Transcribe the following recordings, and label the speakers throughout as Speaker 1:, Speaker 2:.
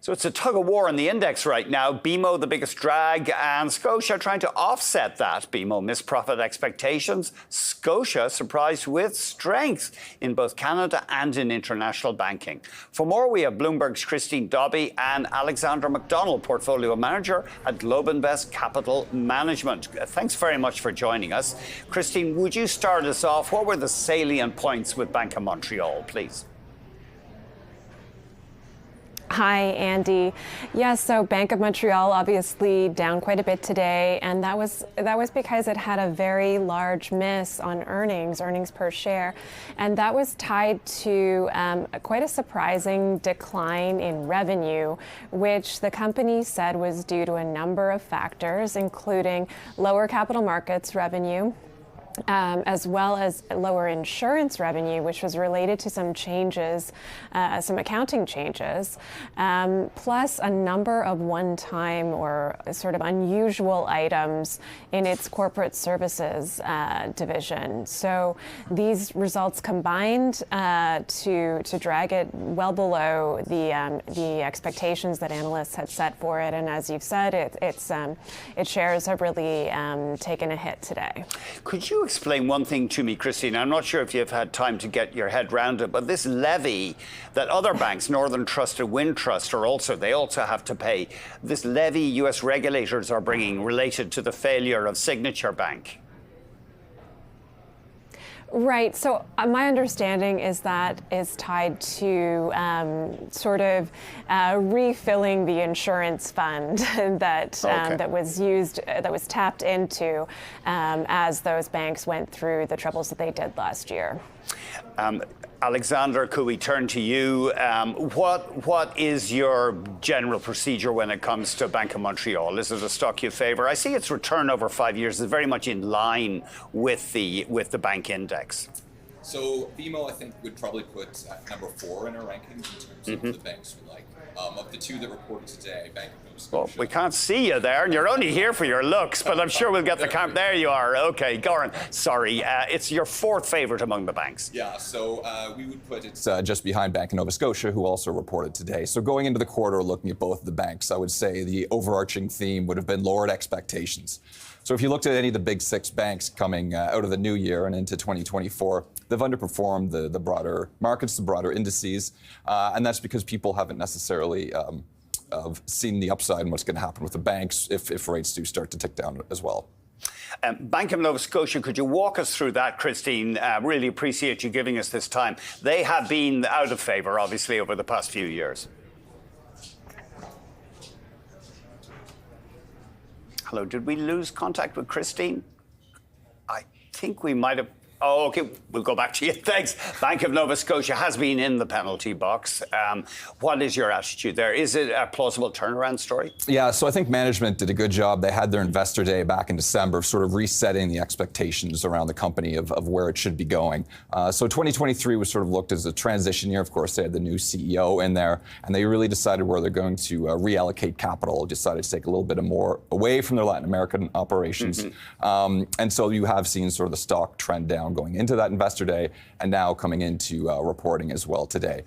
Speaker 1: So it's a tug of war in the index right now. BMO, the biggest drag, and Scotia trying to offset that. BMO missed profit expectations. Scotia surprised with strength in both Canada and in international banking. For more, we have Bloomberg's Christine Dobby and Alexander MacDonald, portfolio manager at GlobeInvest Capital Management. Thanks very much for joining us. Christine, would you start us off? What were the salient points with Bank of Montreal, please?
Speaker 2: Hi, Andy. Yes, so Bank of Montreal obviously down quite a bit today, and that was because it had a very large miss on earnings per share, and that was tied to quite a surprising decline in revenue, which the company said was due to a number of factors, including lower capital markets revenue, as well as lower insurance revenue, which was related to some changes, some accounting changes, plus a number of one-time or sort of unusual items in its corporate services division. So these results combined to drag it well below the expectations that analysts had set for it. And as you've said, its shares have really taken a hit today.
Speaker 1: Could you explain one thing to me, Christine? I'm not sure if you've had time to get your head around it, but this levy that other banks, Northern Trust and Wintrust, they also have to pay. This levy U.S. regulators are bringing related to the failure of Signature Bank.
Speaker 2: Right. So my understanding is that is tied to sort of refilling the insurance fund that was tapped into as those banks went through the troubles that they did last year.
Speaker 1: Alexander, could we turn to you? What is your general procedure when it comes to Bank of Montreal? Is it a stock you favour? I see its return over 5 years is very much in line with the bank index.
Speaker 3: So BMO, I think, would probably put at number 4 in our rankings in terms of the banks we like. Of the two that reported today, Bank of Nova Scotia.
Speaker 1: Well, we can't see you there, and you're only here for your looks, but I'm sure we'll get the camera. There you are. Okay, go on. Sorry, it's your 4th favourite among the banks.
Speaker 3: Yeah, so we would put it just behind Bank of Nova Scotia, who also reported today. So going into the quarter, looking at both of the banks, I would say the overarching theme would have been lowered expectations. So if you looked at any of the big 6 banks coming out of the new year and into 2024, they've underperformed the broader markets, the broader indices, and that's because people haven't necessarily seen the upside and what's going to happen with the banks if rates do start to tick down as well.
Speaker 1: Bank of Nova Scotia, could you walk us through that, Christine? Really appreciate you giving us this time. They have been out of favour, obviously, over the past few years. Hello, did we lose contact with Christine? I think we might have. Oh, OK, we'll go back to you. Thanks. Bank of Nova Scotia has been in the penalty box. What is your attitude there? Is it a plausible turnaround story?
Speaker 3: Yeah, so I think management did a good job. They had their investor day back in December, sort of resetting the expectations around the company of where it should be going. So 2023 was sort of looked as a transition year. Of course, they had the new CEO in there, and they really decided where they're going to reallocate capital, decided to take a little bit more away from their Latin American operations. And so you have seen sort of the stock trend down going into that investor day and now coming into reporting as well today.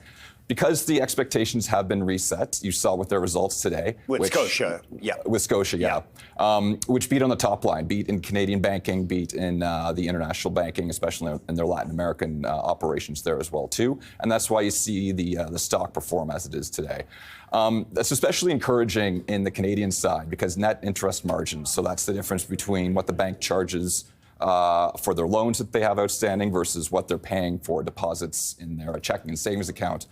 Speaker 3: Because the expectations have been reset, you saw with their results today.
Speaker 1: With Scotia, yeah.
Speaker 3: With Scotia, yeah. Which beat on the top line, beat in Canadian banking, beat in the international banking, especially in their Latin American operations there as well, too. And that's why you see the stock perform as it is today. That's especially encouraging in the Canadian side because net interest margins, so that's the difference between what the bank charges for their loans that they have outstanding versus what they're paying for deposits in their checking and savings account.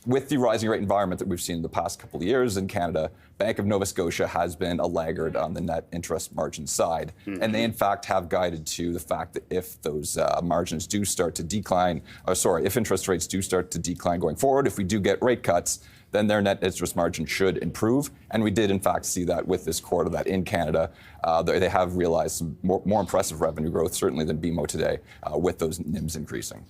Speaker 3: With the rising rate environment that we've seen in the past couple of years in Canada, Bank of Nova Scotia has been a laggard on the net interest margin side. And they, in fact, have guided to the fact that if those margins do start to decline, if interest rates do start to decline going forward, if we do get rate cuts, then their net interest margin should improve. And we did, in fact, see that with this quarter, that in Canada, they have realized some more impressive revenue growth, certainly than BMO today, with those NIMs increasing.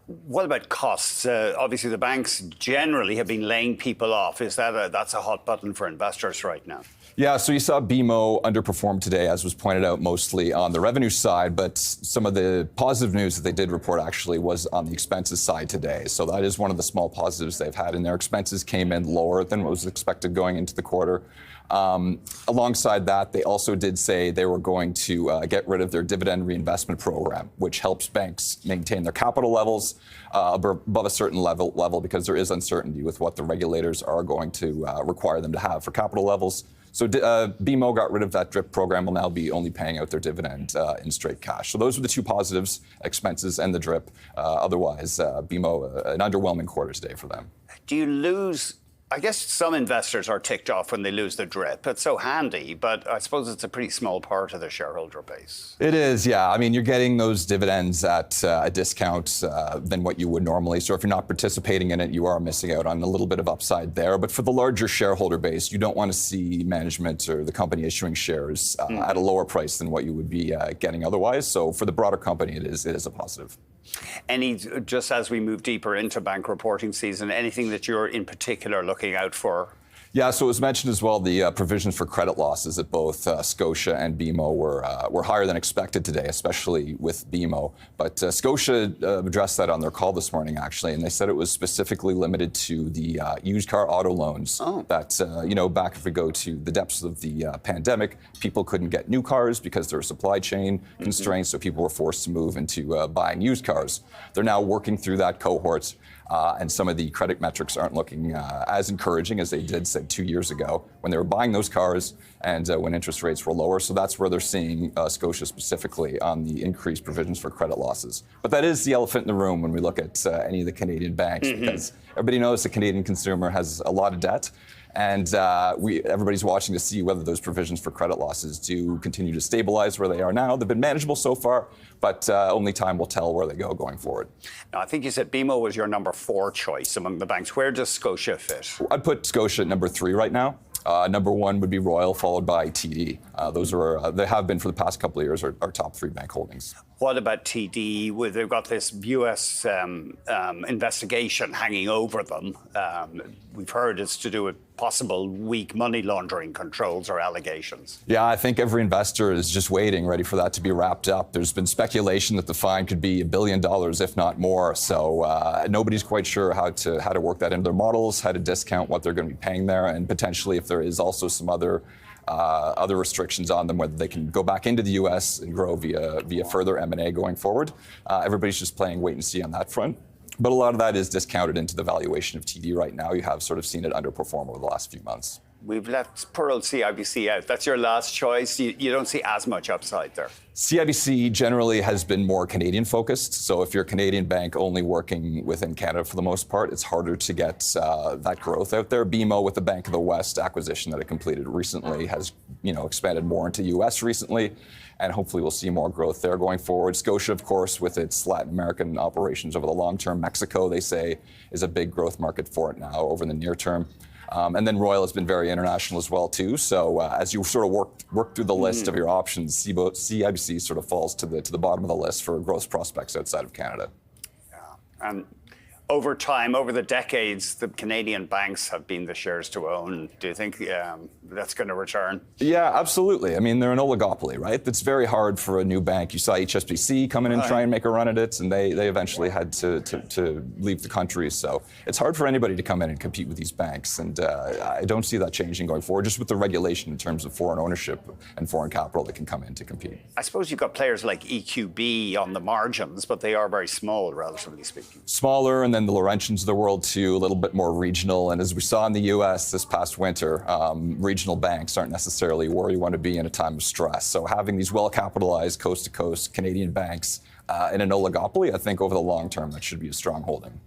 Speaker 1: What about costs? Obviously, the banks generally have been laying people off. Is that's a hot button for investors right now?
Speaker 3: Yeah, so you saw BMO underperform today, as was pointed out, mostly on the revenue side, but some of the positive news that they did report actually was on the expenses side today. So that is one of the small positives they've had, and their expenses came in lower than what was expected going into the quarter. Alongside that, they also did say they were going to get rid of their dividend reinvestment program, which helps banks maintain their capital levels above a certain level because there is uncertainty with what the regulators are going to require them to have for capital levels. So BMO got rid of that DRIP program, will now be only paying out their dividend in straight cash. So those were the two positives, expenses and the DRIP. Otherwise, BMO, an underwhelming quarter today for them.
Speaker 1: Do you lose? I guess some investors are ticked off when they lose the DRIP. It's so handy, but I suppose it's a pretty small part of the shareholder base.
Speaker 3: It is, yeah. I mean, you're getting those dividends at a discount than what you would normally. So if you're not participating in it, you are missing out on a little bit of upside there. But for the larger shareholder base, you don't want to see management or the company issuing shares at a lower price than what you would be getting otherwise. So for the broader company, it is a positive.
Speaker 1: Just as we move deeper into bank reporting season, anything that you're in particular looking out for?
Speaker 3: Yeah, so it was mentioned as well, the provisions for credit losses at both Scotia and BMO were higher than expected today, especially with BMO. But Scotia addressed that on their call this morning, actually, and they said it was specifically limited to the used car auto loans. That, back if we go to the depths of the pandemic, people couldn't get new cars because there were supply chain constraints, so people were forced to move into buying used cars. They're now working through that cohort. And some of the credit metrics aren't looking as encouraging as they did, say, 2 years ago when they were buying those cars and when interest rates were lower. So that's where they're seeing Scotia specifically on the increased provisions for credit losses. But that is the elephant in the room when we look at any of the Canadian banks, because everybody knows the Canadian consumer has a lot of debt. And everybody's watching to see whether those provisions for credit losses do continue to stabilize where they are now. They've been manageable so far, but only time will tell where they go going forward.
Speaker 1: Now, I think you said BMO was your number 4 choice among the banks. Where does Scotia fit?
Speaker 3: I'd put Scotia at number 3 right now. Number 1 would be Royal, followed by TD. Those are they have been for the past couple of years our top 3 bank holdings.
Speaker 1: What about TD? They've got this U.S. investigation hanging over them. We've heard it's to do with possible weak money laundering controls or allegations. Yeah,
Speaker 3: I think every investor is just waiting, ready for that to be wrapped up. There's been speculation that the fine could be $1 billion, if not more. So nobody's quite sure how to work that into their models, how to discount what they're going to be paying there, and potentially if there is also some other restrictions on them, whether they can go back into the U.S. and grow via further M&A going forward. Everybody's just playing wait and see on that front. But a lot of that is discounted into the valuation of TD right now. You have sort of seen it underperform over the last few months.
Speaker 1: We've left poor old CIBC out. That's your last choice. You don't see as much upside there.
Speaker 3: CIBC generally has been more Canadian focused. So if you're a Canadian bank only working within Canada for the most part, it's harder to get that growth out there. BMO, with the Bank of the West acquisition that it completed recently, has expanded more into U.S. recently. And hopefully we'll see more growth there going forward. Scotia, of course, with its Latin American operations over the long term. Mexico, they say, is a big growth market for it now over the near term. And then Royal has been very international as well, too. So as you sort of work through the list of your options, CIBC sort of falls to the bottom of the list for growth prospects outside of Canada.
Speaker 1: Yeah. And over time, over the decades, the Canadian banks have been the shares to own. Do you think that's going to return?
Speaker 3: Yeah, absolutely. I mean, they're an oligopoly, right? It's very hard for a new bank. You saw HSBC come in and try and make a run at it, and they eventually had to leave the country. So it's hard for anybody to come in and compete with these banks. And I don't see that changing going forward, just with the regulation in terms of foreign ownership and foreign capital that can come in to compete.
Speaker 1: I suppose you've got players like EQB on the margins, but they are very small, relatively speaking.
Speaker 3: Smaller, and then the Laurentians of the world, too, a little bit more regional. And as we saw in the U.S. this past winter, regional banks aren't necessarily where you want to be in a time of stress. So having these well-capitalized coast-to-coast Canadian banks in an oligopoly, I think over the long term, that should be a strong holding.